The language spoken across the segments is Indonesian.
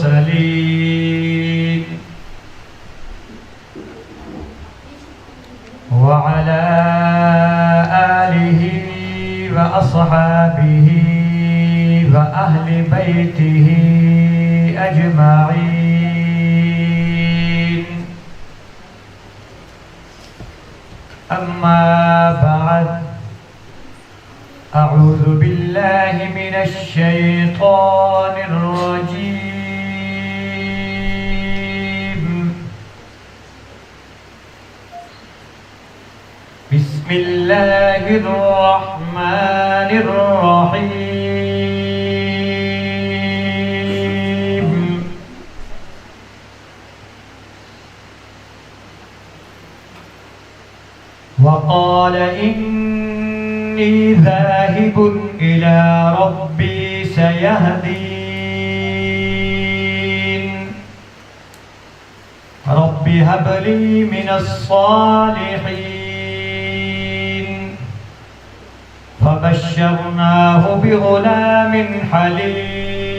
المرسلين وعلى آله وأصحابه وأهل بيته أجمعين أما بعد أعوذ بالله من الشيطان الرجيم بسم الله الرحمن الرحيم وقال إني ذاهب إلى ربي سيهدين رب هب لي من الصالحين فبشرناه بغلام حليم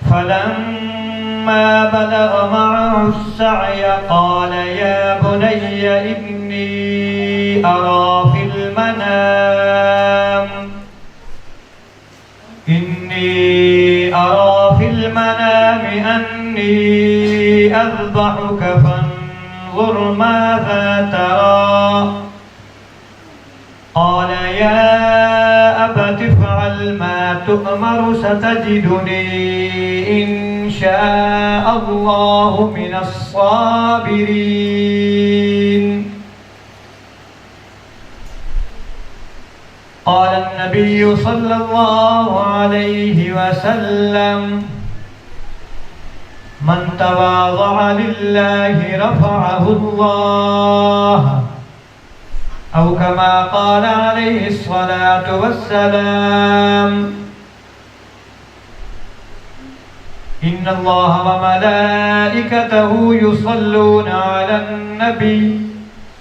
فلما بلغ معه السعي قال يا بني إني أرى في المنام أني أذبحك فانظر ماذا ترى قال يا أبت افعل ما تؤمر ستجدني إن شاء الله من الصابرين قال النبي صلى الله عليه وسلم من تواضع لله رفعه الله أو كما قال عليه الصلاة والسلام إن الله وملائكته يصلون على النبي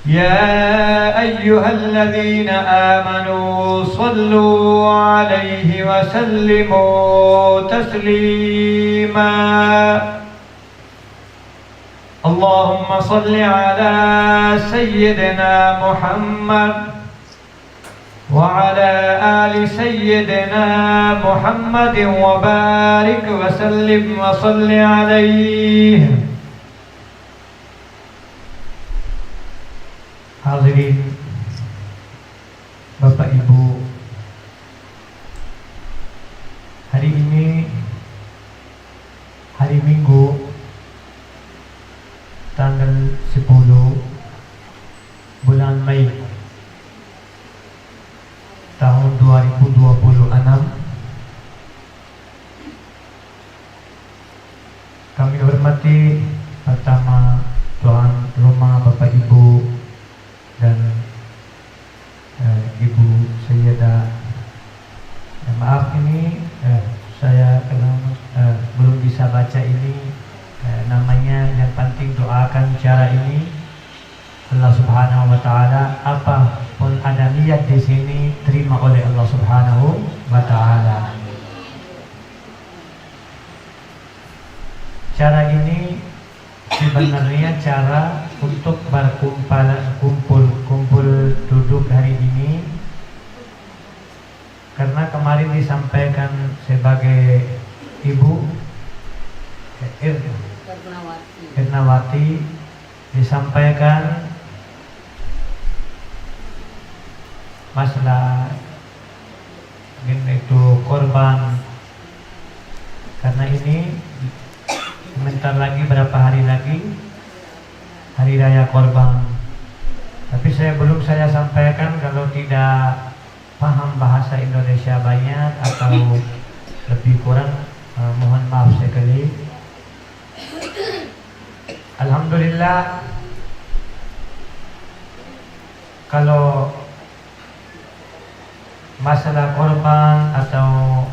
يا أيها الذين آمنوا صلوا عليه وسلموا تسليما اللهم صل على سيدنا محمد وعلى آل سيدنا محمد وبارك وسلم وصل عليه. Hadirin Bapak Ibu, hari ini hari Minggu tanggal 10 bulan Mei tahun 2026. Kami hormati pertama tuan rumah Bapak Ibu dan Ibu Sayyidah. Maaf ini saya belum bisa baca ini namanya. Yang penting doakan cara ini Allah Subhanahu wa taala, apapun ada niat di sini terima oleh Allah Subhanahu wa taala. Cara ini sebenarnya cara untuk kumpul duduk hari ini, karena kemarin disampaikan sebagai Ibu Irnawati disampaikan masalah itu korban, karena ini sebentar lagi, berapa hari lagi hari raya korban. Tapi belum saya sampaikan, kalau tidak paham bahasa Indonesia banyak atau lebih kurang mohon maaf sekali. Alhamdulillah, kalau masalah korban atau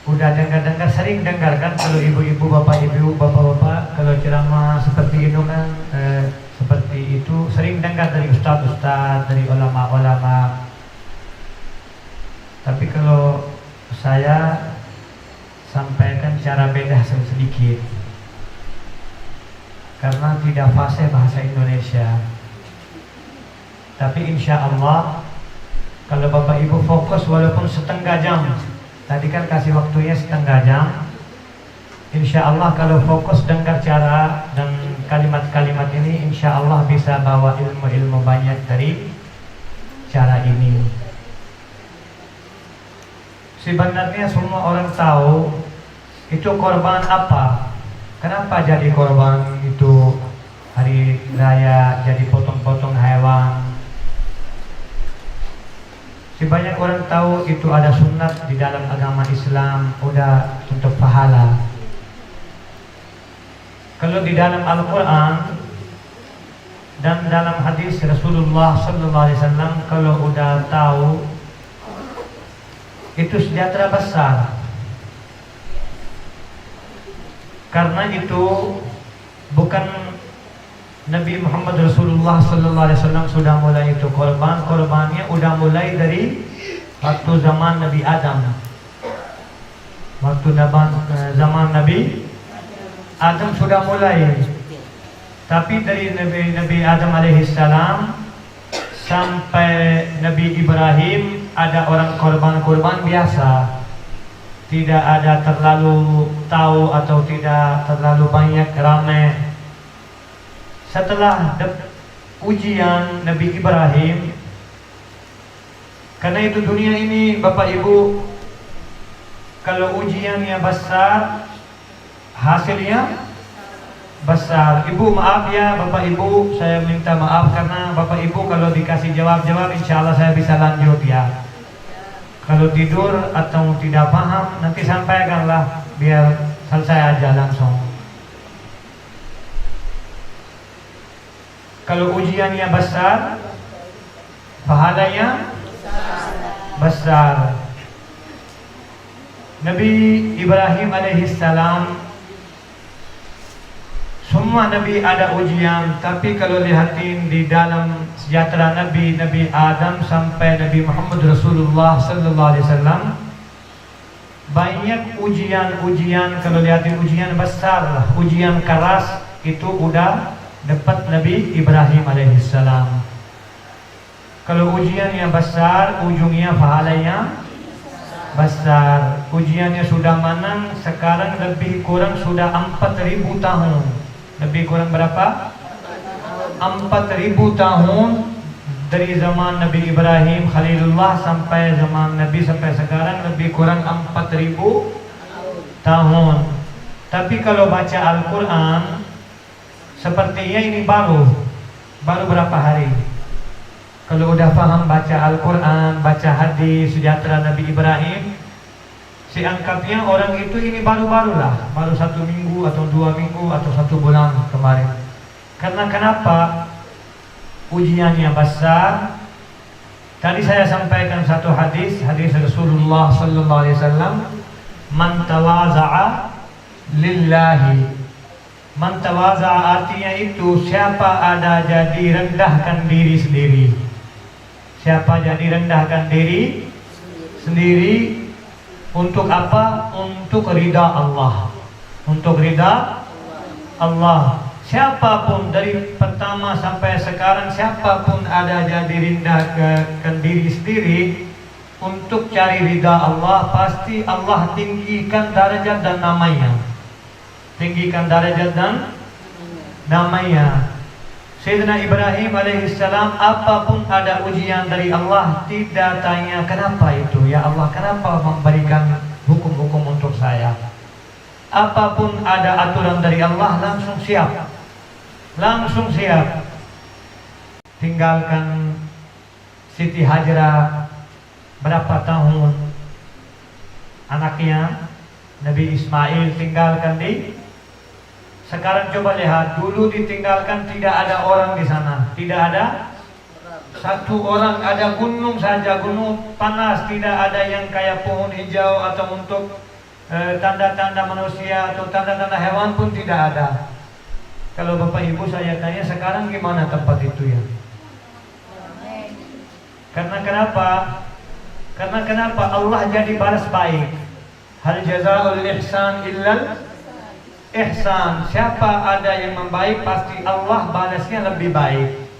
udah dengar-dengar, sering dengar kan kalau ibu-ibu, bapak-ibu, bapak-bapak kalau ceramah seperti itu kan seperti itu sering dengar dari ustaz-ustaz, dari ulama-ulama. Tapi kalau saya sampaikan cara beda sedikit karena tidak fasih bahasa Indonesia. Tapi insya Allah kalau Bapak Ibu fokus walaupun setengah jam, tadi kan kasih waktunya setengah jam, insya Allah kalau fokus dengar cara dan kalimat-kalimat ini, insya Allah bisa bawa ilmu-ilmu banyak dari cara ini. Sebenarnya semua orang tahu itu korban apa. Kenapa jadi korban itu hari raya jadi potong-potong hewan? Sebanyak orang tahu itu ada sunat di dalam agama Islam, udah untuk pahala. Kalau di dalam Al-Quran dan dalam hadis Rasulullah SAW, kalau udah tahu itu sejahtera besar. Karena itu bukan Nabi Muhammad Rasulullah SAW sudah mulai itu korbannya udah mulai dari waktu zaman Nabi Adam. Waktu zaman Nabi Adam sudah mulai. Tapi dari Nabi Adam alaihissalam sampai Nabi Ibrahim ada orang korban biasa. Tidak ada terlalu tahu atau tidak terlalu banyak ramai. Setelah ujian Nabi Ibrahim, karena itu dunia ini Bapak Ibu, kalau ujiannya besar, hasilnya besar. Ibu maaf ya Bapak Ibu, saya minta maaf karena Bapak Ibu kalau dikasih jawab-jawab insya Allah saya bisa lanjut ya. Kalau tidur atau tidak paham nanti sampaikanlah biar selesai aja langsung. Kalau ujiannya besar, pahalanya besar. Nabi Ibrahim alaihissalam, semua Nabi ada ujian, tapi kalau lihatin di dalam sejahtera Nabi Adam sampai Nabi Muhammad Rasulullah SAW, banyak ujian. Kalau lihatin ujian besar, ujian keras itu udah dapat Nabi Ibrahim alaihissalam. Kalau ujiannya besar, ujungnya pahalanya besar. Ujiannya sudah menang, sekarang lebih kurang sudah 4.000 tahun. Lebih kurang berapa? 4.000 tahun dari zaman Nabi Ibrahim Khalilullah sampai zaman Nabi sampai sekarang lebih kurang 4.000 tahun. Tapi kalau baca Al-Quran sepertinya ini baru berapa hari. Kalau udah paham baca Al-Quran, baca hadis sejahtera Nabi Ibrahim, si angkatnya orang itu ini baru-baru 1 minggu atau 2 minggu atau 1 bulan kemarin. Karena kenapa? Ujiannya besar. Tadi saya sampaikan satu hadis Rasulullah SAW, man tawaza'a lillahi. Man tawaza'a artinya itu siapa ada jadi rendahkan diri sendiri. Siapa jadi rendahkan diri sendiri. Untuk apa? Untuk ridha Allah. Untuk ridha Allah. Siapapun dari pertama sampai sekarang, siapapun ada jadi rendahkan diri sendiri untuk cari ridha Allah, pasti Allah tinggikan derajat dan namanya. Tinggikan derajat dan namanya. Sayyidina Ibrahim alaihissalam, apapun ada ujian dari Allah, tidak tanya kenapa itu, ya Allah kenapa memberikan hukum-hukum untuk saya. Apapun ada aturan dari Allah, langsung siap. Langsung siap. Tinggalkan Siti Hajarah berapa tahun, anaknya Nabi Ismail tinggalkan di. Sekarang coba lihat, dulu ditinggalkan tidak ada orang di sana, tidak ada satu orang, ada gunung saja, gunung panas, tidak ada yang kayak pohon hijau atau untuk tanda-tanda manusia atau tanda-tanda hewan pun tidak ada. Kalau Bapak Ibu saya tanya sekarang gimana tempat itu ya? Karena kenapa? Allah jadi balas baik. Hal jazaa'ul ihsan illal ihsan. Siapa ada yang membaik, pasti Allah balasnya lebih baik.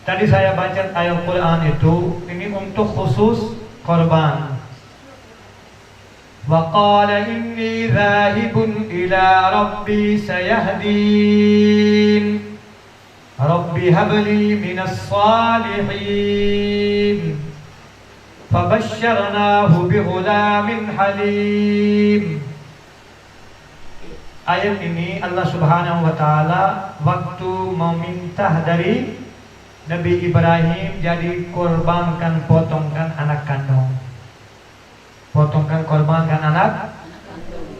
Tadi saya baca ayat Quran itu, ini untuk khusus korban. Wa qala inni dhahibun ila rabbi sayahdin. Rabbi habli minas salihin. Fabasyarnahu bighulamin halim. Ayat ini Allah Subhanahu wa taala waktu meminta dari Nabi Ibrahim, jadi korbankan, potongkan anak kandung. Potongkan, korbankan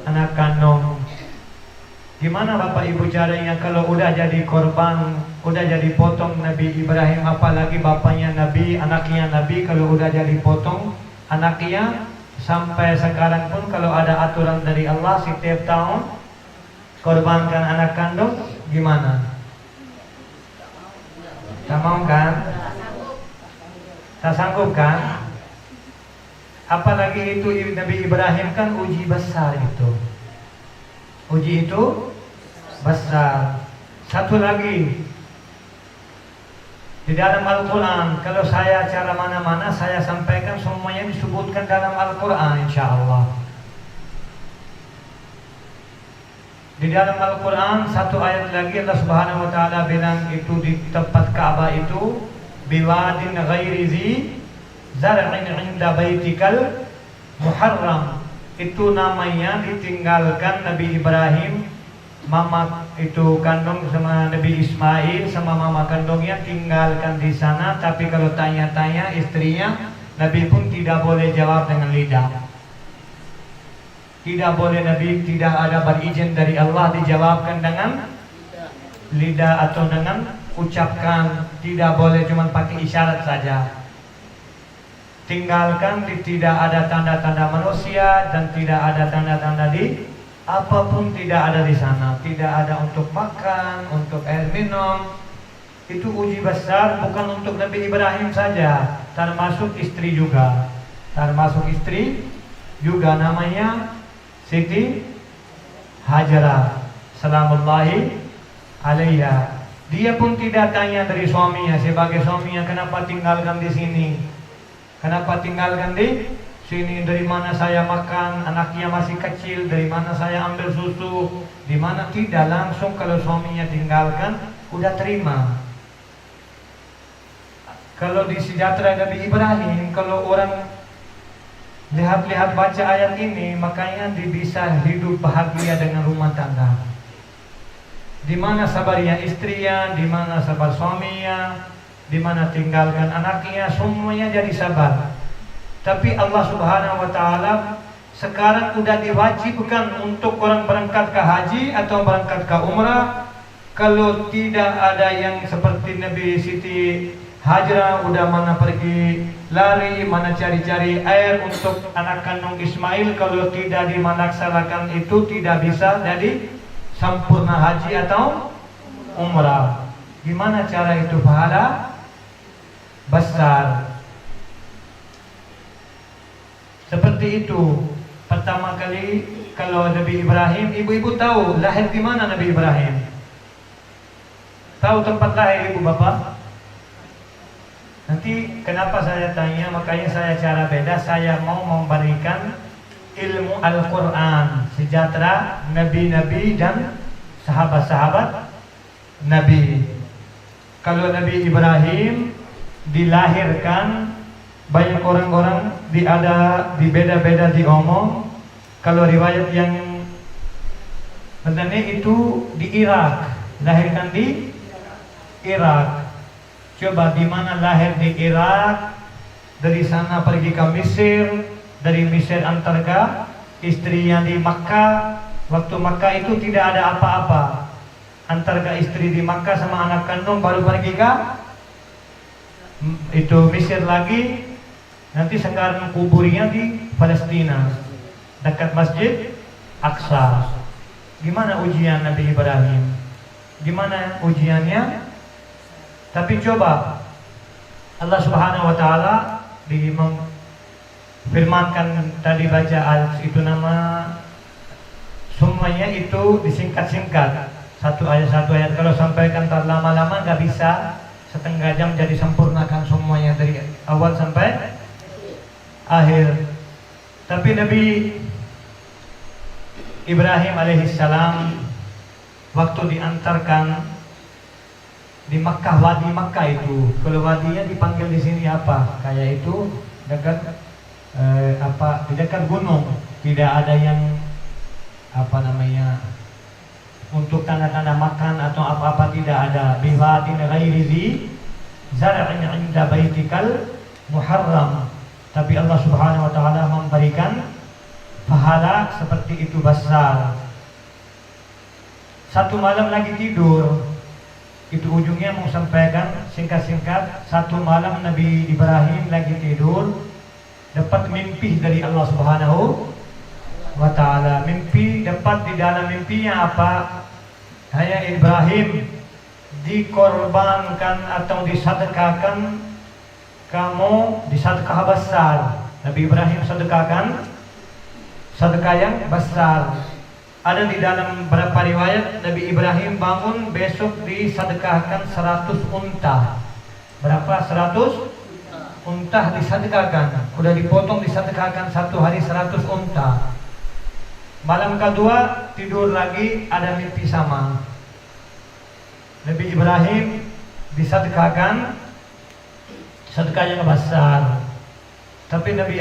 anak kandung. Gimana Bapak Ibu caranya kalau udah jadi korban, udah jadi potong Nabi Ibrahim, apalagi bapaknya Nabi, anaknya Nabi, kalau udah jadi potong anaknya, sampai sekarang pun kalau ada aturan dari Allah setiap tahun korbankan anak kandung, gimana? Tak mau kan? Tak sanggup kan? Apalagi itu Nabi Ibrahim kan uji besar itu. Uji itu besar. Satu lagi, di dalam Al-Quran, kalau saya cara mana-mana saya sampaikan, semuanya disebutkan dalam Al-Quran insyaAllah. Di dalam Al-Quran satu ayat lagi Allah Subhanahu wa taala bilang itu di tempat Ka'bah itu, biwadin ghairi zi zar'in 'inda baitikal muharram. Itu namanya ditinggalkan Nabi Ibrahim, mama itu kandung sama Nabi Ismail sama mama kandungnya tinggalkan di sana, tapi kalau tanya-tanya istrinya, Nabi pun tidak boleh jawab dengan lidah. Tidak boleh, Nabi tidak ada berizin dari Allah dijawabkan dengan lidah atau dengan ucapkan, tidak boleh cuma pakai isyarat saja. Tinggalkan, tidak ada tanda-tanda manusia dan tidak ada tanda-tanda di apapun, tidak ada di sana. Tidak ada untuk makan, untuk air minum. Itu uji besar bukan untuk Nabi Ibrahim saja, termasuk istri juga. Termasuk istri juga, namanya Siti Hajarah salamullahi alaiha. Dia pun tidak tanya dari suaminya, sebagai suaminya, kenapa tinggalkan di sini? Kenapa tinggalkan di sini? Dari mana saya makan? Anaknya masih kecil. Dari mana saya ambil susu? Di mana? Tidak langsung kalau suaminya tinggalkan, udah terima. Kalau di sejahtera Nabi Ibrahim, kalau orang lihat-lihat baca ayat ini, makanya dia bisa hidup bahagia dengan rumah tangga. Di mana sabarnya istrinya, di mana sabar suaminya, di mana tinggalkan anaknya, semuanya jadi sabar. Tapi Allah Subhanahu wa taala sekarang udah diwajibkan untuk orang berangkat ke haji atau berangkat ke umrah. Kalau tidak ada yang seperti Nabi Siti Hajarah, udah mana pergi lari, mana cari-cari air untuk anak kandung Ismail, kalau tidak dilaksanakan itu tidak bisa jadi sempurna haji atau umrah. Gimana cara itu? Pahala besar. Seperti itu. Pertama kali kalau Nabi Ibrahim, ibu-ibu tahu lahir di mana Nabi Ibrahim? Tahu tempat lahir ibu bapak? Nanti kenapa saya tanya, makanya saya cara beda, saya mau memberikan ilmu Al-Quran, sejahtera Nabi-Nabi dan sahabat-sahabat Nabi. Kalau Nabi Ibrahim dilahirkan, banyak orang-orang di beda-beda diomong. Kalau riwayat yang benarnya itu di Irak, lahirkan di Irak. Coba di mana lahir di Irak, dari sana pergi ke Mesir, dari Mesir antar ke istrinya di Makkah. Waktu Makkah itu tidak ada apa-apa, antar ke istri di Makkah sama anak kandung, baru pergi ke itu Mesir lagi. Nanti sekarang kuburnya di Palestina dekat Masjid Aqsa. Gimana ujian Nabi Ibrahim? Gimana ujiannya? Tapi coba Allah Subhanahu wa taala firmankan tadi baca itu nama, semuanya itu disingkat-singkat, satu ayat. Kalau sampaikan terlama-lama nggak bisa, setengah jam jadi sempurnakan semuanya dari awal sampai akhir. Tapi Nabi Ibrahim alaihissalam waktu diantarkan di Makkah, wadi Makkah itu, kalau wadinya dipanggil di sini apa? Kayak itu dekat di dekat gunung, tidak ada yang untuk tanda-tanda makan atau apa-apa, tidak ada. Biwadin ghairi dzi zar'in 'inda baitikal muharram. Tapi Allah Subhanahu wa taala memberikan pahala seperti itu besar. Satu malam lagi tidur, itu ujungnya mau sampaikan singkat-singkat. Satu malam Nabi Ibrahim lagi tidur, dapat mimpi dari Allah Subhanahu wa ta'ala. Mimpi, dapat di dalam mimpinya apa? Hai Ibrahim, dikorbankan atau disedekahkan kamu di sedekah besar. Nabi Ibrahim sedekahkan sedekah yang besar. Ada di dalam beberapa riwayat Nabi Ibrahim bangun besok disedekahkan 100 unta. Berapa? 100 unta disedekahkan. Udah dipotong disedekahkan satu hari 100 unta. Malam kedua tidur lagi, ada mimpi sama. Nabi Ibrahim disedekahkan sedekah yang besar. Tapi Nabi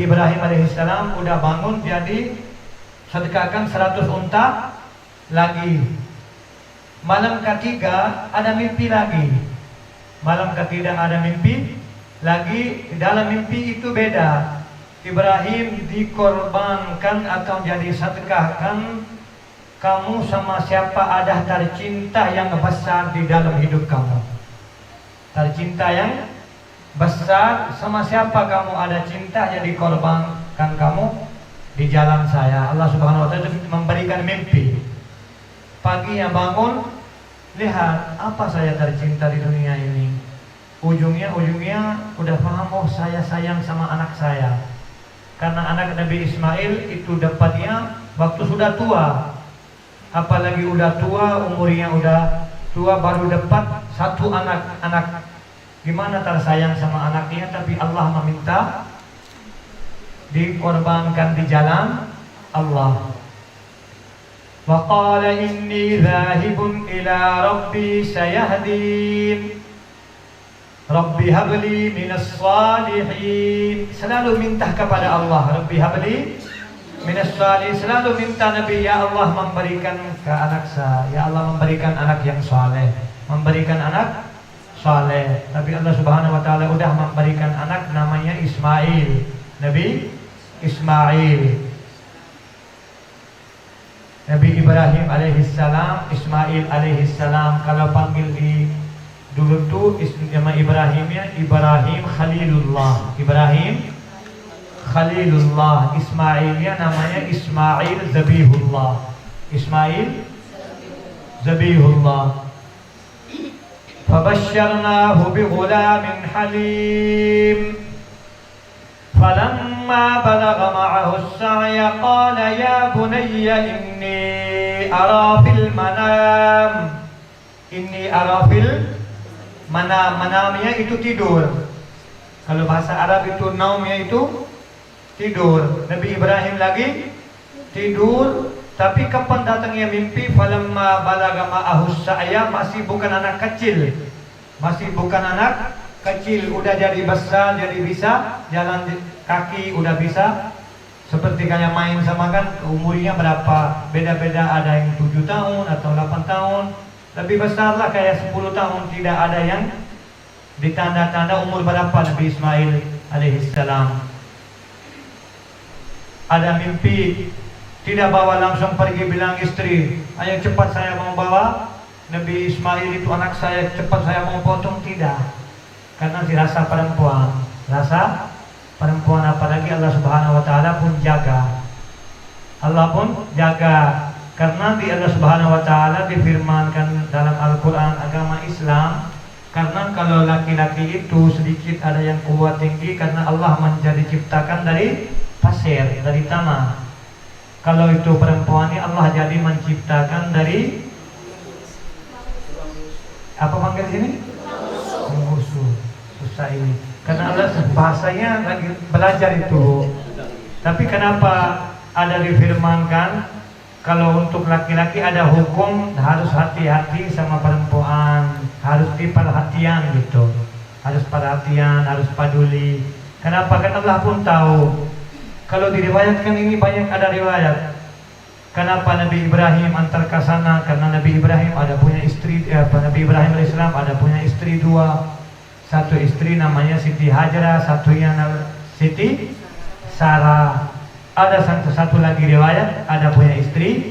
Ibrahim alaihissalam udah bangun, jadi sedekahkan 100 unta lagi. Malam ketiga ada mimpi lagi. Malam ketiga ada mimpi lagi. Di dalam mimpi itu beda. Ibrahim dikorbankan atau jadi sedekahkan kamu sama siapa, ada tercinta yang besar di dalam hidup kamu. Tercinta yang besar, sama siapa kamu ada cinta, jadi korbankan kamu di jalan saya. Allah Subhanahu wa ta'ala memberikan mimpi. Pagi yang bangun, lihat apa saya tercinta di dunia ini. Ujungnya udah paham, oh saya sayang sama anak saya. Karena anak Nabi Ismail itu dapatnya waktu sudah tua. Apalagi udah tua, umurnya udah tua, baru dapat satu anak. Gimana tersayang sama anaknya, tapi Allah meminta dikorbankan di jalan Allah. Wa qala inni dhahibun ila rabbi sayahdin. Rabbi habli minas salihin. Selalu minta kepada Allah, Rabbi habli minas salihin. Selalu minta Nabi, ya Allah memberikan ke anak saya, ya Allah memberikan anak yang saleh, memberikan anak saleh. Tapi Allah Subhanahu wa ta'ala udah memberikan anak namanya Ismail. Nabi Ismail. Nabi Ibrahim alaihissalam, Ismail alaihissalam. Kalau panggil di dulu tuh nama Ibrahimnya Ibrahim Khalilullah. Ibrahim Khalilullah. Ismailnya namanya Ismail Zabihullah. Ismail Zabihullah. فبشرناه بغلام حليم فلما بلغ معه السعي قال يا بني إني أرى في المنام manamnya itu tidur. Kalau bahasa Arab itu naumnya itu tidur. Nabi Ibrahim lagi tidur. Tapi kapan datangnya mimpi? Falamma balagha ma'ahus sa'ya, masih bukan anak kecil. Masih bukan anak kecil, udah jadi besar, jadi bisa jalan kaki, udah bisa. Seperti kayak main sama kan, umurnya berapa? Beda-beda, ada yang 7 tahun atau 8 tahun. Lebih besar lah kayak 10 tahun, tidak ada yang ditanda-tanda umur berapa Nabi Ismail alaihissalam. Ada mimpi. Tidak bawa langsung pergi bilang istri, ayo cepat saya mau bawa Nabi Ismail itu anak saya, cepat saya mau potong. Tidak. Karena dirasa perempuan. Rasa perempuan, apalagi Allah Subhanahu wa ta'ala pun jaga. Allah pun jaga. Karena di Allah Subhanahu wa ta'ala difirmankan dalam Al-Quran, agama Islam Karena kalau laki-laki itu sedikit ada yang kuat tinggi karena Allah menjadi ciptakan dari pasir, dari tanah. Kalau itu perempuan ini Allah jadi menciptakan dari apa panggil sini? Musuh. Susah ini. Karena Allah bahasanya lagi belajar itu. Tapi kenapa ada difirmankan kalau untuk laki-laki ada hukum harus hati-hati sama perempuan, harus diperhatian gitu, harus perhatian, harus peduli. Kenapa? Kan Allah pun tahu. Kalau diriwayatkan ini banyak ada riwayat. Kenapa Nabi Ibrahim antar ke sana? Karena Nabi Ibrahim ada punya istri, Nabi Ibrahim AS ada punya istri dua. Satu istri namanya Siti Hajarah, satunya Siti Sarah. Ada satu lagi riwayat ada punya istri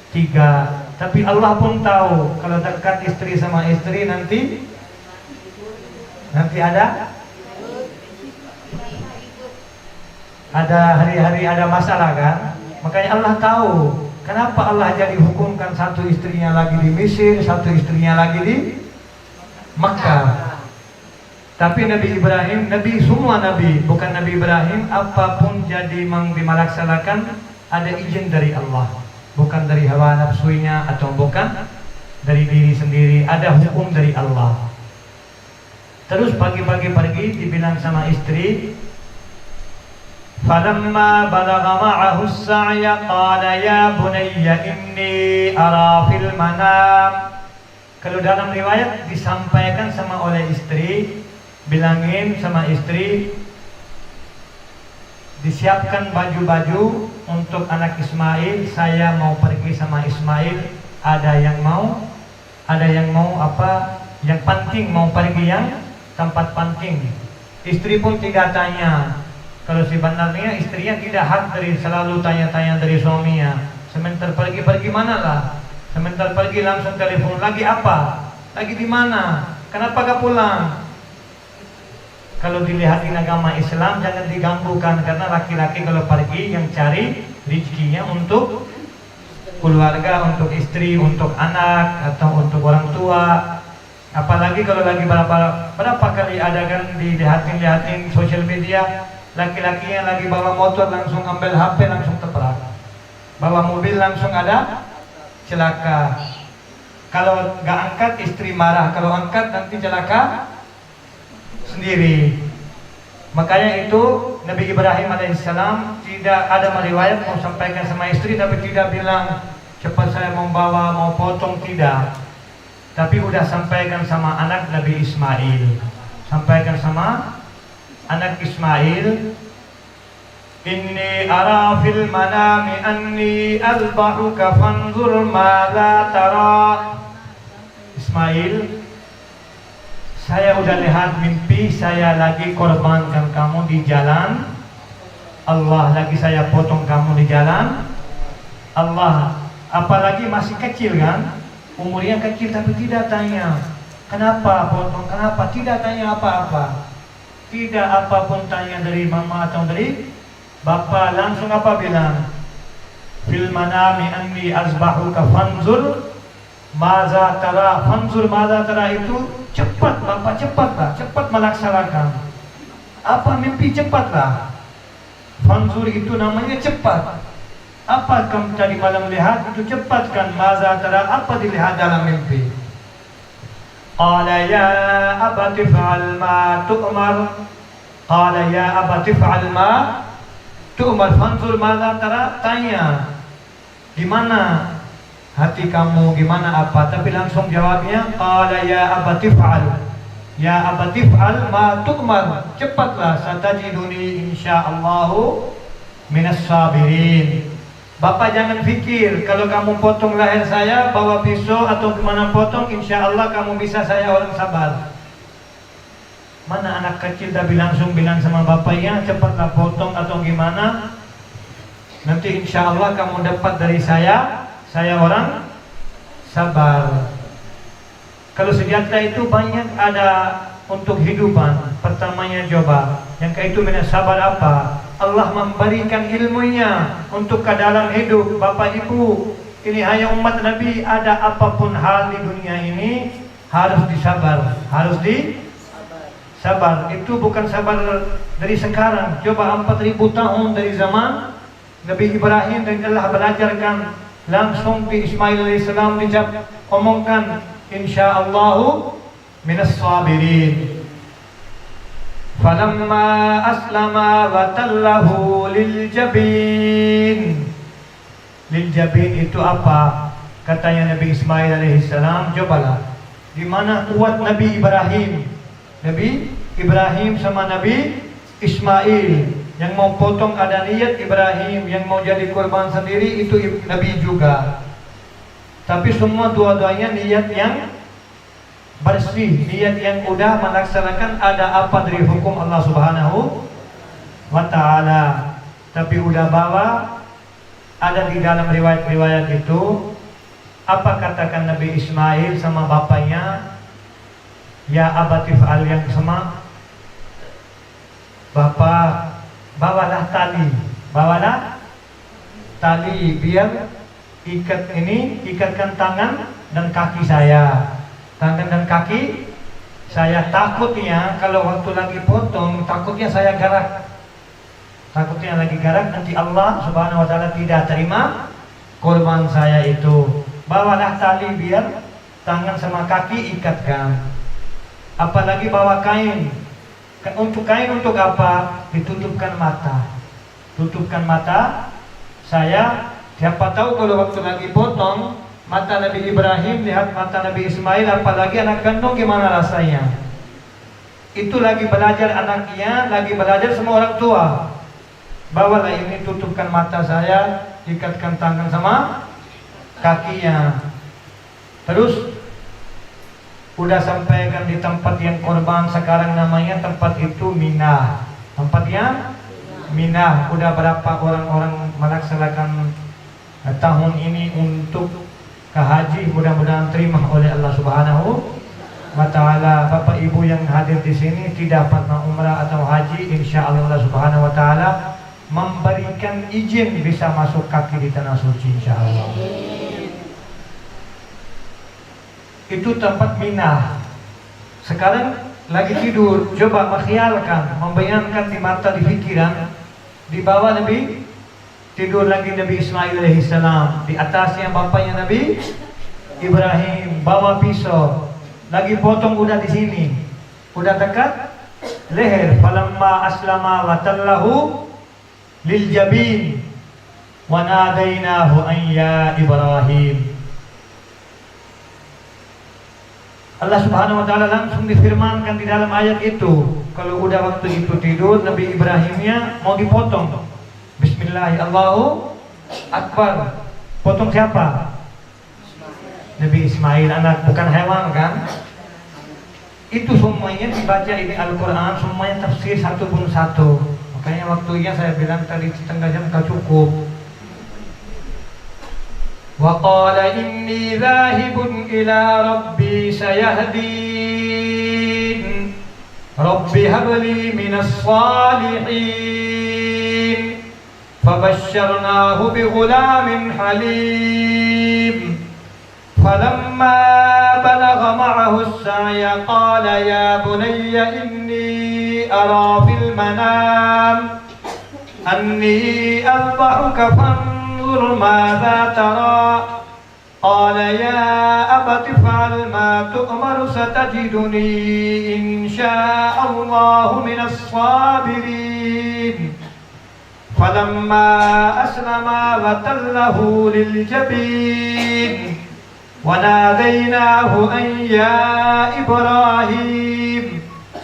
tiga. Tapi Allah pun tahu kalau dekat istri sama istri nanti ada hari-hari ada masalah kan. Makanya Allah tahu kenapa Allah jadi hukumkan satu istrinya lagi di Mesir, satu istrinya lagi di Makkah. Tapi Nabi Ibrahim, semua Nabi, bukan Nabi Ibrahim, apapun jadi dimalaksanakan ada izin dari Allah, bukan dari hawa nafsunya atau bukan dari diri sendiri, ada hukum dari Allah. Terus pagi-pagi pergi dibilang sama istri, falamma balagha ma'ahu as-sa'ya qala ya bunayya inni ara fil manam. Kalau dalam riwayat disampaikan sama oleh istri, bilangin sama istri disiapkan baju-baju untuk anak Ismail, saya mau pergi sama Ismail, ada yang mau apa, yang penting mau pergi yang tempat penting. Istri pun tidak tanya. Kalau sebenarnya istrinya tidak hak dari selalu tanya-tanya dari suaminya. Sebentar pergi mana lah, sebentar pergi langsung telepon, lagi apa, lagi di mana, kenapa gak pulang. Kalau dilihatin agama Islam jangan diganggukan, karena laki-laki kalau pergi yang cari rezekinya untuk keluarga, untuk istri, untuk anak atau untuk orang tua. Apalagi kalau lagi berapa kali ada kan dilihatin sosial media, laki-lakinya lagi bawa motor langsung ambil HP langsung tabrak, bawa mobil langsung ada celaka. Kalau nggak angkat istri marah, kalau angkat nanti celaka sendiri. Makanya itu Nabi Ibrahim alaihissalam tidak ada meriwayat mau sampaikan sama istri, tapi tidak bilang cepat saya mau bawa, mau potong, tidak. Tapi udah sampaikan sama anak Nabi Ismail, sampaikan sama anak Ismail, inni ara fil manami anni azbahuka fanzur madza tara. Ismail, saya udah lihat mimpi, saya lagi korbankan kamu di jalan Allah, lagi saya potong kamu di jalan Allah. Apalagi masih kecil kan, umurnya kecil, tapi tidak tanya kenapa potong, kenapa, tidak tanya apa-apa, tidak apapun tanya dari mama atau dari bapak, langsung apa bilang, fil manami anni azbahuka fanzur maza tara. Fanzur maza tara itu cepat bapak, cepat melaksanakan apa mimpi, cepatlah. Fanzur itu namanya cepat. Apa kamu tadi malam lihat itu cepatkan. Maza tara, apa dilihat dalam mimpi. Qala ya abati fa'al ma tu'mar. Qala ya abati fa'al ma tu'mar. Fanzur maza tara, tanya gimana hati kamu, gimana apa, tapi langsung jawabnya qala ya abati fa'al. Ya abati fa'al ma tu'mar, cepatlah, satajiduni insyaallahu minas sabirin. Bapak jangan pikir kalau kamu potong leher saya bawa pisau atau kemana potong, insya Allah kamu bisa saya orang sabar. Mana anak kecil tapi langsung bilang sama bapaknya cepatlah potong atau gimana, nanti insya Allah kamu dapat dari saya orang sabar. Kalau sejahtera itu banyak ada untuk hidupan. Pertamanya coba yang kayak itu benar sabar apa? Allah memberikan ilmunya untuk ke dalam hidup. Bapak ibu, ini hanya umat Nabi, ada apapun hal di dunia ini harus disabar, harus disabar. Itu bukan sabar dari sekarang. Coba 4000 tahun dari zaman Nabi Ibrahim, dan Allah belajarkan langsung di Ismail alaihissalam omongkan insyaallahu minas sabirin. Falamma aslama wa tallahu lil jabin. Lil jabin itu apa? Katanya Nabi Ismail alaihissalam, cobalah di mana kuat Nabi Ibrahim. Nabi Ibrahim sama Nabi Ismail. Yang mau potong ada niat Ibrahim, yang mau jadi korban sendiri itu Nabi juga. Tapi semua dua-duanya niat yang bersih, niat yang udah melaksanakan ada apa dari hukum Allah Subhanahu wa ta'ala. Tapi udah bawa, ada di dalam riwayat-riwayat itu, apa katakan Nabi Ismail sama bapaknya? Ya abatif al, yang sama Bapak, bawalah tali biar ikatkan tangan dan kaki saya. Tangan dan kaki saya, takutnya kalau waktu lagi potong, takutnya saya garak. Takutnya lagi garak, nanti Allah Subhanahu wa ta'ala tidak terima korban saya itu. Bawalah tali biar tangan sama kaki ikatkan. Apalagi bawa kain. Untuk kain untuk apa? Ditutupkan mata. Tutupkan mata saya. Siapa tahu kalau waktu lagi potong, mata Nabi Ibrahim lihat mata Nabi Ismail, apalagi anak kandung, gimana rasanya? Itu lagi belajar anaknya, lagi belajar semua orang tua. Bawalah ini, tutupkan mata saya, ikatkan tangan sama kakinya. Terus udah sampaikan di tempat yang korban, sekarang namanya tempat itu Mina. Tempatnya Mina. Udah berapa orang-orang melaksanakan tahun ini untuk ke haji, mudah-mudahan terima oleh Allah Subhanahu wa ta'ala. Bapak Ibu yang hadir di sini tidak pernah umrah atau haji, insya Allah Subhanahu wa ta'ala memberikan izin bisa masuk kaki di tanah suci, insya Allah. Itu tempat Mina. Sekarang lagi tidur, coba mengkhayalkan, membayangkan di mata, di pikiran, di bawah Nabi tidur lagi Nabi Ismail alaihissalam, di atasnya bapaknya Nabi Ibrahim, bawa pisau, lagi potong udah di sini, udah dekat leher. Falamma aslama wa tallahu lil jabin wa nadainahu an ya Ibrahim. Allah Subhanahu wa ta'ala langsung difirmankan di dalam ayat itu, kalau udah waktu itu tidur, Nabi Ibrahimnya mau dipotong. Bismillahirrahmanirrahim, Allahu Akbar. Potong siapa? Nabi Ismail, anak, bukan hewan kan? Itu semuanya dibaca ini Al-Quran, semuanya tafsir satu pun satu. Makanya waktunya saya bilang tadi setengah jam tak cukup. وَقَالَ إِنِّي ذَاهِبٌ إِلَى رَبِّي سَيَهْدِينِ رَبِّ هَبْ لِي مِنَ الصَّالِحِينَ فَبَشَّرْنَاهُ بِغُلَامٍ حَلِيمٍ فَلَمَّا بَلَغَ مَعَهُ السَّعْيَ قَالَ يَا بُنَيَّ إِنِّي أَرَى فِي الْمَنَامِ أَنِّي أَذْبَحُكَ ماذا ترى قال يا أبت افعل ما تؤمر ستجدني إن شاء الله من الصابرين فلما أسلما وتله للجبين وناديناه أن يا إبراهيم.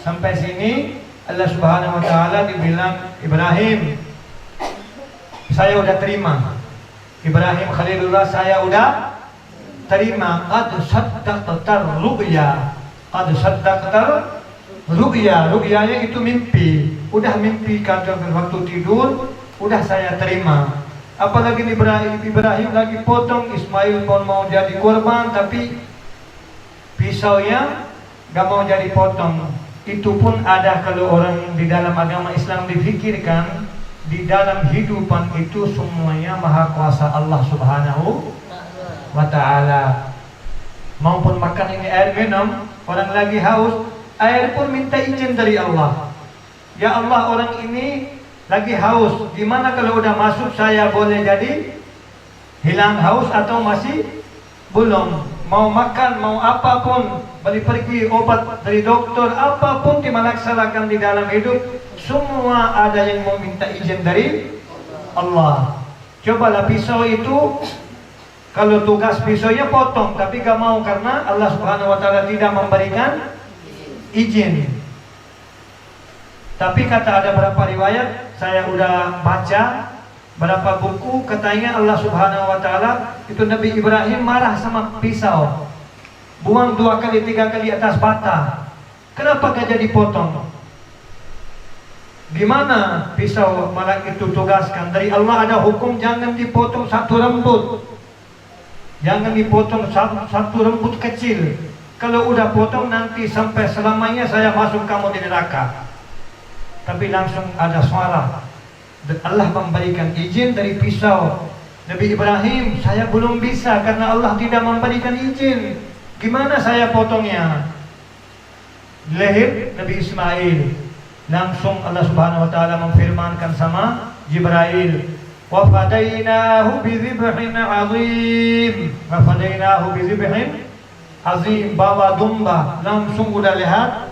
Sampai sini Allah Subhanahu wa ta'ala dibilang, Ibrahim, saya udah terima. Ibrahim Khalilullah, saya udah terima. Qad saddaqtar ru'ya. Qad saddaqtar ru'ya. Ru'yanya itu mimpi. Udah mimpi kata waktu tidur, udah saya terima. Apalagi Ibrahim lagi potong, Ismail pun mau jadi korban, tapi pisaunya gak mau jadi potong. Itu pun ada kalau orang di dalam agama Islam dipikirkan. Di dalam hidupan itu semuanya maha kuasa Allah Subhanahu wa ta'ala. maupun makan ini air minum, orang lagi haus, air pun minta izin dari Allah. Ya Allah, orang ini lagi haus, gimana kalau udah masuk saya boleh jadi hilang haus atau masih belum? Mau makan, mau apapun, beli pergi obat dari dokter, apapun dilaksanakan di dalam hidup, semua ada yang mau minta izin dari Allah. Cobalah pisau itu, kalau tugas pisaunya potong, tapi gak mau karena Allah Subhanahu wa Ta'ala tidak memberikan izin. Tapi kata ada berapa riwayat, saya udah baca berapa buku, katanya Allah Subhanahu wa Ta'ala itu Nabi Ibrahim marah sama pisau, buang 2 kali 3 kali atas bata. Kenapa gak jadi potong? Gimana pisau malah itu tugaskan dari Allah, ada hukum jangan dipotong satu rambut, jangan dipotong satu rambut kecil. Kalau udah potong nanti sampai selamanya saya masuk kamu di neraka. Tapi langsung ada suara dan Allah memberikan izin dari pisau. Nabi Ibrahim, saya belum bisa karena Allah tidak memberikan izin. Gimana saya potongnya? Leher Nabi Ismail. Langsung Allah Subhanahu wa Ta'ala memfirmankan sama Jibril, wa fadainahu bi dzibhin 'azim. Wa fadainahu bi dzibhin 'azim, bawa domba. Langsung udah lihat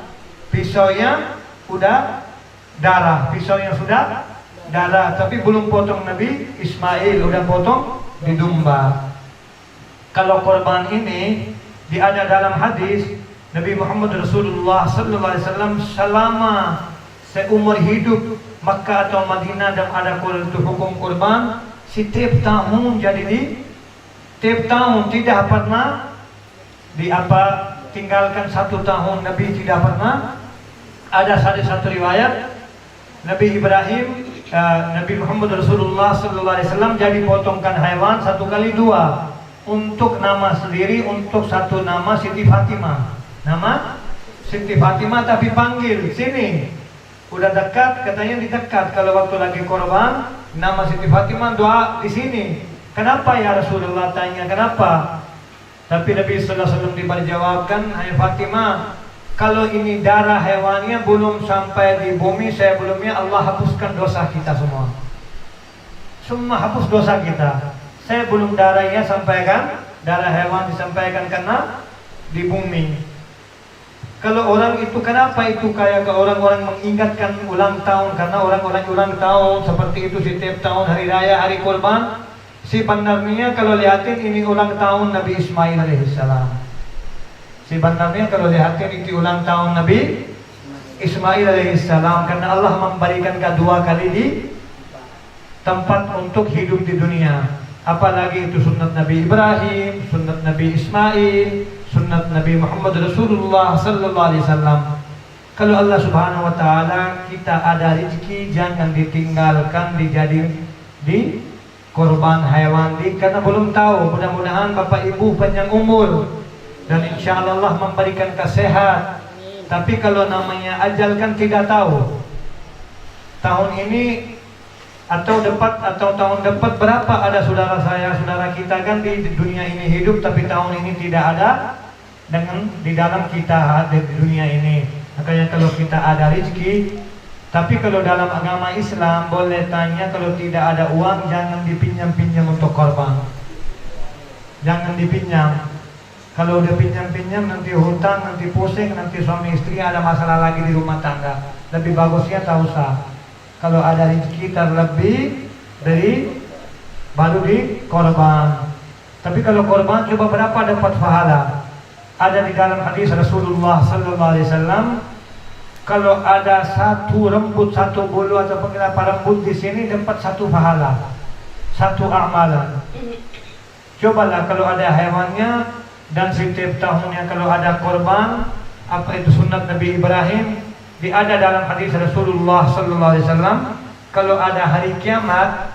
pisaunya udah darah, pisaunya sudah darah, tapi belum potong Nabi Ismail, udah potong di domba. Kalau korban ini ada dalam hadis Nabi Muhammad Rasulullah sallallahu alaihi wasallam selama seumur hidup Makkah atau Madinah dan ada hukum korban, setiap tahun jadi tiap tahun tidak pernah tinggalkan 1 tahun. Nabi tidak pernah. Ada satu riwayat Nabi Ibrahim, Nabi Muhammad Rasulullah sallallahu alaihi wasallam jadi potongkan hewan 1 kali 2 untuk nama sendiri, untuk 1 nama Siti Fatimah. Nama Siti Fatimah, tapi panggil sini. Udah dekat, katanya didekat. Kalau waktu lagi korban, nama Siti Fatimah doa di sini. Kenapa ya Rasulullah, tanya kenapa? Tapi Nabi sallallahu alaihi wasallam diberjawabkan, hai Fatimah, kalau ini darah hewannya belum sampai di bumi, saya belumnya Allah hapuskan dosa kita semua. Semua hapus dosa kita. Saya belum darahnya sampaikan, darah hewan disampaikan karena di bumi. Kalau orang itu, kenapa itu kayak ke orang-orang mengingatkan ulang tahun? Karena orang-orang ulang tahun seperti itu setiap tahun hari raya, hari kurban. Sebenarnya kalau lihatin ini ulang tahun Nabi Ismail alaihissalam. Sebenarnya kalau lihatin itu ulang tahun Nabi Ismail alaihissalam, karena Allah memberikan 2 kali di tempat untuk hidup di dunia. Apalagi itu sunnat Nabi Ibrahim, sunnat Nabi Ismail, sunnat Nabi Muhammad Rasulullah sallallahu alaihi wasallam. Kalau Allah Subhanahu wa Ta'ala kita ada rezeki, jangan ditinggalkan di korban hewan karena belum tahu. Mudah-mudahan Bapak Ibu panjang umur dan insya Allah memberikan kesehatan. Tapi kalau namanya ajal kan tidak tahu. Tahun ini atau tahun depan berapa ada saudara saya, saudara kita kan di dunia ini hidup, tapi tahun ini tidak ada di dalam kita di dunia ini. Makanya kalau kita ada rezeki, tapi kalau dalam agama Islam boleh tanya, kalau tidak ada uang jangan dipinjam-pinjam untuk korban. Jangan dipinjam. Kalau udah pinjam-pinjam nanti hutang, nanti pusing, nanti suami istri ada masalah lagi di rumah tangga. Lebih bagusnya tak usah. Kalau ada rezeki terlebih dari baru di korban. Tapi kalau korban coba berapa dapat pahala? Ada di dalam hadis Rasulullah sallallahu alaihi wasallam, kalau ada 1 rambut, 1 bulu atau pengenapa rambut di sini dapat 1 pahala, 1 amalan. Cobalah kalau ada hewannya dan setiap tahunnya kalau ada korban, apa itu sunnat Nabi Ibrahim. Ada dalam hadis Rasulullah sallallahu alaihi wasallam, kalau ada hari kiamat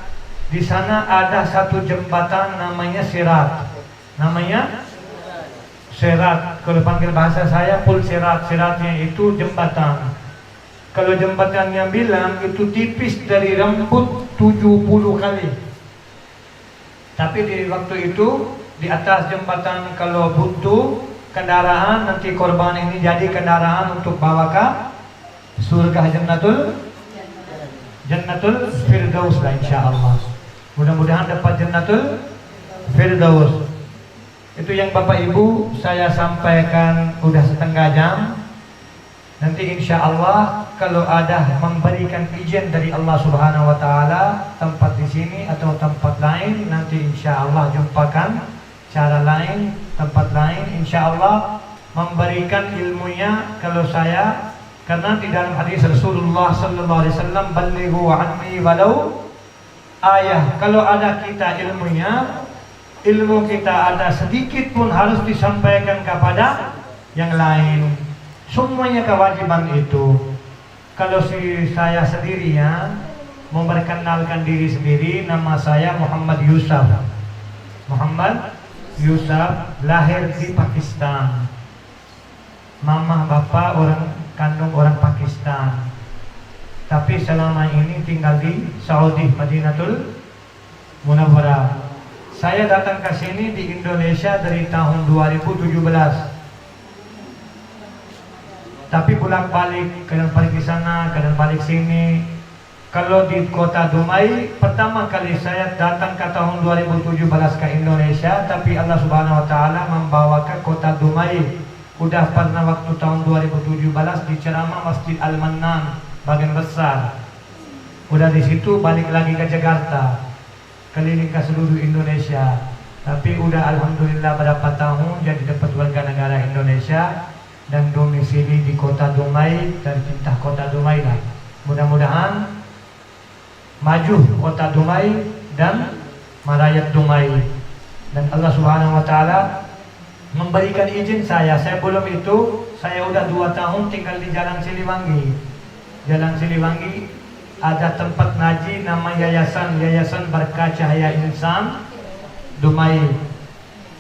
di sana ada 1 jembatan namanya sirat. Namanya sirat. Kalau panggil bahasa saya pul sirat. Siratnya itu jembatan. Kalau jembatannya bilang itu tipis dari rambut 70 kali. Tapi di waktu itu di atas jembatan kalau buntu kendaraan, nanti korban ini jadi kendaraan untuk bawa ke surga Jannatul Firdaus lah insyaallah. Mudah-mudahan dapat Jannatul Firdaus. Itu yang Bapak Ibu saya sampaikan udah setengah jam. Nanti insyaallah kalau ada memberikan izin dari Allah Subhanahu wa taala tempat di sini atau tempat lain, nanti insyaallah jumpakan cara lain, tempat lain insyaallah memberikan ilmunya kalau saya, karena di dalam hadis Rasulullah sallallahu alaihi wasallam balighu anni walau ayah. Kalau ada kita ilmunya, ilmu kita ada sedikit pun harus disampaikan kepada yang lain. Semuanya kewajiban itu. Kalau saya sendirian memperkenalkan diri sendiri, nama saya Muhammad Yusuf. Muhammad Yusuf, lahir di Pakistan. Mama bapak orang kandung orang Pakistan. Tapi selama ini tinggal di Saudi, Madinatul Munawwarah. Saya datang ke sini di Indonesia dari tahun 2017. Tapi bolak-balik, kadang balik di sana, kadang balik sini. Kalau di kota Dumai, pertama kali saya datang ke tahun 2017 ke Indonesia, tapi Allah Subhanahu wa taala membawa ke kota Dumai. Udah pernah waktu tahun 2017 di ceramah Masjid Al-Mannan, bagian besar. Udah di situ balik lagi ke Jakarta, keliling ke seluruh Indonesia. Tapi udah alhamdulillah berapa tahun jadi dapat warga negara Indonesia dan domisili di kota Dumai dan cinta kota Dumai lah. Mudah-mudahan maju kota Dumai dan merayat Dumai, dan Allah Subhanahu wa taala memberikan izin saya belum itu, saya udah 2 tahun tinggal di Jalan Siliwangi. Jalan Siliwangi ada tempat ngaji nama Yayasan Berkah Cahaya Insan Dumai.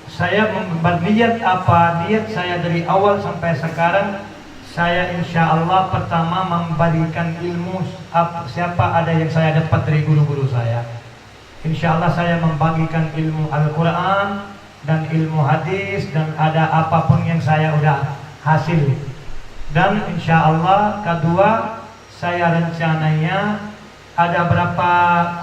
Saya berniat apa? Niat saya dari awal sampai sekarang, saya insya Allah pertama memberikan ilmu siapa ada yang saya dapat dari guru-guru saya. Insya Allah saya membagikan ilmu Al-Quran dan ilmu hadis, dan ada apapun yang saya udah hasil. Dan insya Allah kedua, saya rencananya ada berapa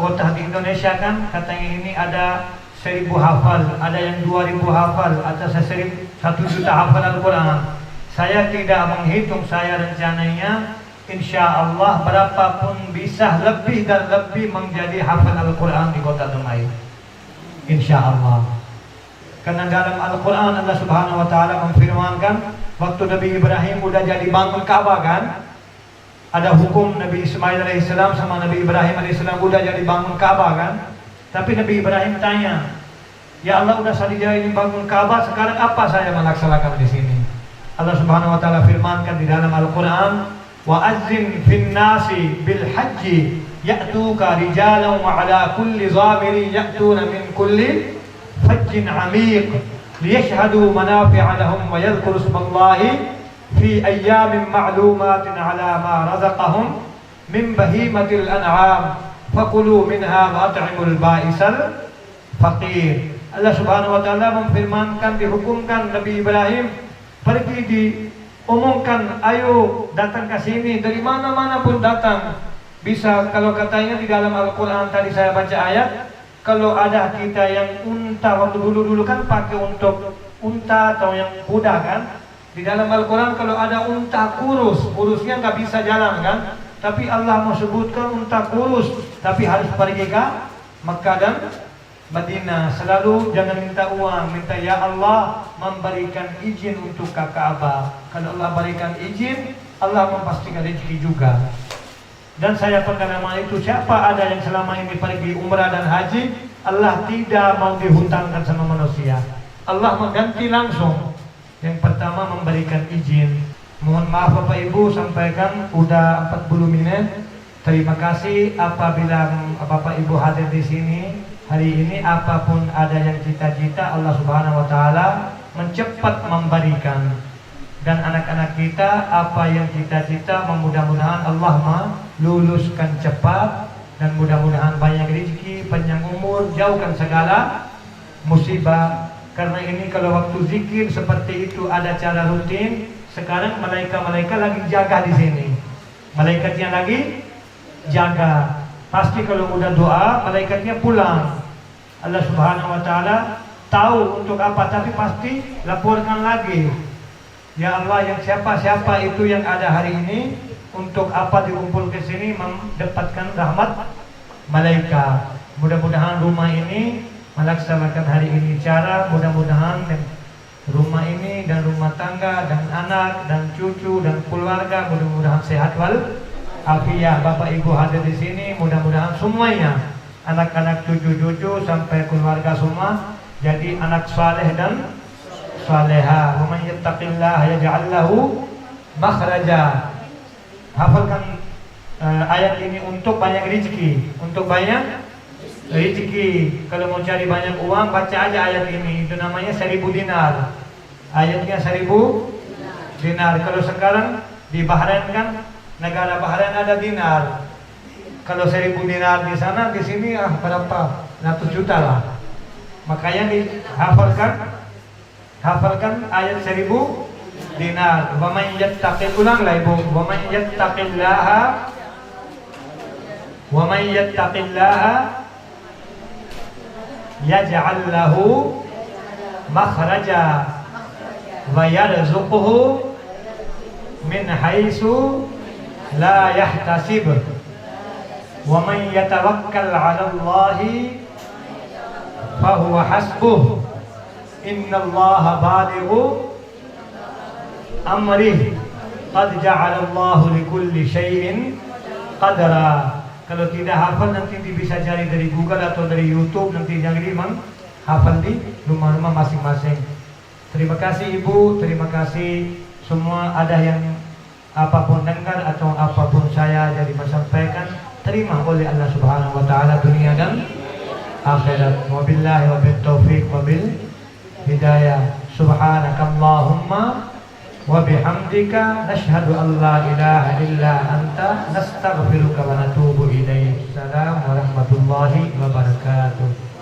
kota di Indonesia kan, katanya ini ada 1000 hafal, ada yang 2000 hafal, atau 1 juta hafal Al-Quran. Saya tidak menghitung, saya rencananya insya Allah berapapun bisa lebih dan lebih menjadi hafal Al-Quran di kota Dumai, insya Allah. Karena dalam Al-Quran Allah Subhanahu wa taala memfirmankan waktu Nabi Ibrahim udah jadi bangun Ka'bah kan, ada hukum Nabi Ismail alaihissalam sama Nabi Ibrahim alaihissalam udah jadi bangun Ka'bah kan. Tapi Nabi Ibrahim tanya, ya Allah udah saya ini bangun Ka'bah, sekarang apa saya melaksanakan di sini? Allah Subhanahu wa taala firmankan di dalam Al-Quran, wa azzin fin nasi bil haji ya'tuka rijalan wa ala kulli zamirin ya'tuna min kulli fajjin 'amiq liyashhadu manafi'a lahum wa yadhkuru ismallahi fi ayyamin ma'lumatin 'ala ma razaqahum min bahimatil an'am fakulu minha wa at'imul ba'isal faqir. Allah Subhanahu wa taala memfirmankan, dihukumkan Nabi Ibrahim pergi diumumkan, ayo datang ke sini, dari mana-mana pun datang. Bisa, kalau katanya di dalam Al-Quran tadi saya baca ayat, kalau ada kita yang unta, waktu dulu kan pakai untuk unta atau yang kuda kan. Di dalam Al-Quran kalau ada unta kurusnya nggak bisa jalan kan. Tapi Allah mau sebutkan unta kurus, tapi harus pergi ke Mekah dan Madinah. Selalu jangan minta uang, minta ya Allah memberikan izin untuk ke Ka'bah. Kalau Allah berikan izin, Allah memastikan rezeki juga. Dan saya pengalaman itu, siapa ada yang selama ini pergi umrah dan haji, Allah tidak mau dihutangkan sama manusia. Allah mengganti langsung. Yang pertama memberikan izin. Mohon maaf Bapak Ibu, sampaikan udah 40 menit. Terima kasih apabila Bapak Ibu hadir di sini hari ini. Apapun ada yang cita-cita, Allah Subhanahu wa taala mencepat memberikan. Dan anak-anak kita apa yang cita-cita, mudah-mudahan Allah meluluskan cepat, dan mudah-mudahan banyak rezeki, panjang umur, jauhkan segala musibah. Karena ini kalau waktu zikir seperti itu ada cara rutin. Sekarang malaikat-malaikat lagi jaga di sini. Malaikatnya lagi jaga. Pasti kalau udah doa, malaikatnya pulang. Allah Subhanahu wa taala tahu untuk apa, tapi pasti laporkan lagi. Ya Allah, yang siapa-siapa itu yang ada hari ini, untuk apa dikumpul ke sini mendapatkan rahmat malaikat. Mudah-mudahan rumah ini melaksanakan hari ini cara, mudah-mudahan rumah ini dan rumah tangga dan anak dan cucu dan keluarga mudah-mudahan sehat wal afiah. Bapak Ibu hadir di sini, mudah-mudahan semuanya anak-anak cucu-cucu sampai keluarga semua jadi anak saleh dan saleha. Wa man yattaqillaha yaj'al lahu makhraja. Hafalkan ayat ini untuk banyak rezeki, untuk banyak rezeki. Kalau mau cari banyak uang, baca aja ayat ini. Itu namanya 1000 dinar. Ayatnya 1000 dinar. Kalau sekarang di Bahrain kan, negara Bahrain ada dinar. Kalau 1000 dinar di sana, di sini berapa? 100 juta lah. Makanya hafalkan ayat 1000 dinar. Wa man yattaqil, ulanglah Ibu. Wa man yattaqillaha yaj'al lahu makhraja wa yarzuquhu min haitsu la yahtasib. Wa man yatawakkal 'ala Allahi fa huwa hasbuh. Innallaha balighu amrih. Qad ja'ala Allahu likulli syai'in qadra. Kalau tidak hafal nanti bisa cari dari Google atau dari YouTube, nanti jadi hafal di rumah-rumah masing-masing. Terima kasih Ibu, terima kasih semua. Ada yang apapun dengar atau apapun saya jadi menyampaikan, terima oleh Allah Subhanahu wa taala dunia dan akhirat. Wabillahi wabil taufiq wabil hidayah. Subhanakallahumma wa bihamdika nashhadu an la ilaha illa anta nastaghfiruka wa natubu ilaik. Assalamualaikum warahmatullahi wabarakatuh.